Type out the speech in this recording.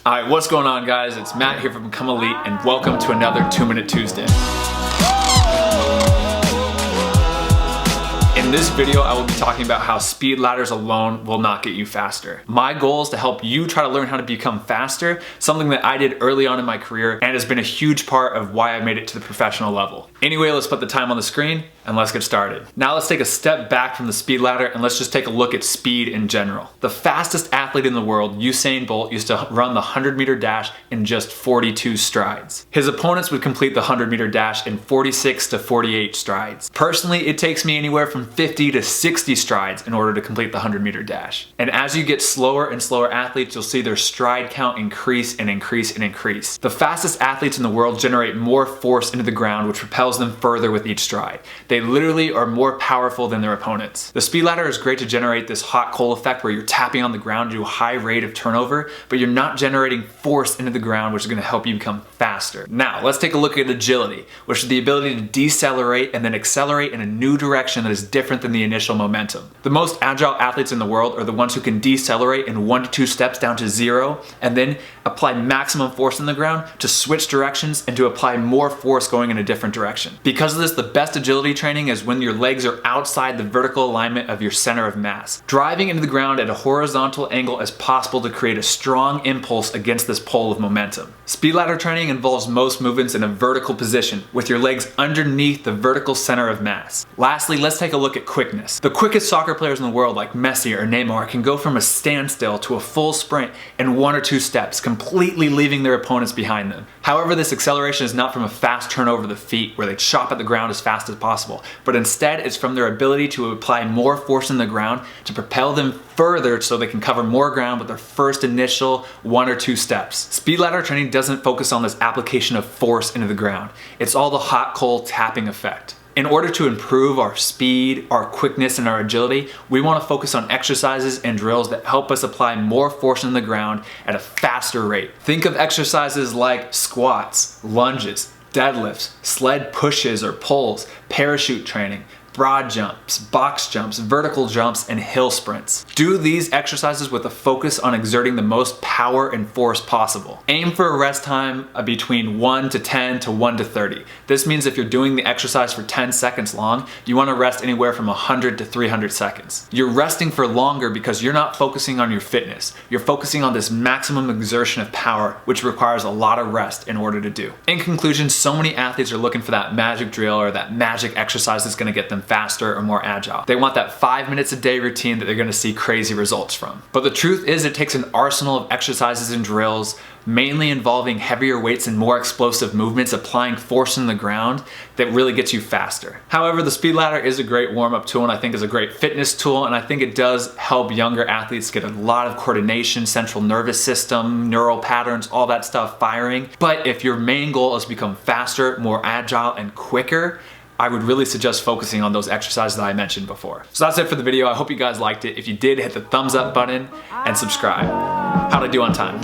Alright, what's going on guys? It's Matt here from Become Elite and welcome to another 2-Minute Tuesday. In this video, I will be talking about how speed ladders alone will not get you faster. My goal is to help you try to learn how to become faster, something that I did early on in my career and has been a huge part of why I made it to the professional level. Anyway, let's put the time on the screen and let's get started. Now let's take a step back from the speed ladder and let's just take a look at speed in general. The fastest athlete in the world, Usain Bolt, used to run the 100-meter dash in just 42 strides. His opponents would complete the 100-meter dash in 46 to 48 strides. Personally, it takes me anywhere from 50 to 60 strides in order to complete the 100-meter dash. And as you get slower and slower athletes, you'll see their stride count increase and increase and increase. The fastest athletes in the world generate more force into the ground, which propels them further with each stride. They literally are more powerful than their opponents. The speed ladder is great to generate this hot coal effect where you're tapping on the ground to a high rate of turnover, but you're not generating force into the ground, which is going to help you become faster. Now, let's take a look at agility, which is the ability to decelerate and then accelerate in a new direction that is different than the initial momentum. The most agile athletes in the world are the ones who can decelerate in 1 to 2 steps down to 0 and then apply maximum force in the ground to switch directions and to apply more force going in a different direction. Because of this, the best agility training is when your legs are outside the vertical alignment of your center of mass, driving into the ground at a horizontal angle as possible to create a strong impulse against this pole of momentum. Speed ladder training involves most movements in a vertical position with your legs underneath the vertical center of mass. Lastly, let's take a look at quickness. The quickest soccer players in the world, like Messi or Neymar, can go from a standstill to a full sprint in 1 or 2 steps, completely leaving their opponents behind them. However, this acceleration is not from a fast turnover of the feet where they chop at the ground as fast as possible, but instead it's from their ability to apply more force in the ground to propel them further so they can cover more ground with their first initial 1 or 2 steps. Speed ladder training doesn't focus on this application of force into the ground. It's all the hot coal tapping effect. In order to improve our speed, our quickness, and our agility, we want to focus on exercises and drills that help us apply more force in the ground at a faster rate. Think of exercises like squats, lunges, deadlifts, sled pushes or pulls, parachute training, broad jumps, box jumps, vertical jumps, and hill sprints. Do these exercises with a focus on exerting the most power and force possible. Aim for a rest time between 1 to 10 to 1 to 30. This means if you're doing the exercise for 10 seconds long, you want to rest anywhere from 100 to 300 seconds. You're resting for longer because you're not focusing on your fitness. You're focusing on this maximum exertion of power, which requires a lot of rest in order to do. In conclusion, so many athletes are looking for that magic drill or that magic exercise that's going to get them faster or more agile. They want that 5 minutes a day routine that they're going to see crazy results from. But the truth is it takes an arsenal of exercises and drills, mainly involving heavier weights and more explosive movements, applying force in the ground, that really gets you faster. However, the speed ladder is a great warm-up tool and I think is a great fitness tool, and I think it does help younger athletes get a lot of coordination, central nervous system, neural patterns, all that stuff firing. But if your main goal is to become faster, more agile, and quicker, I would really suggest focusing on those exercises that I mentioned before. So that's it for the video. I hope you guys liked it. If you did, hit the thumbs up button and subscribe. How'd I do on time?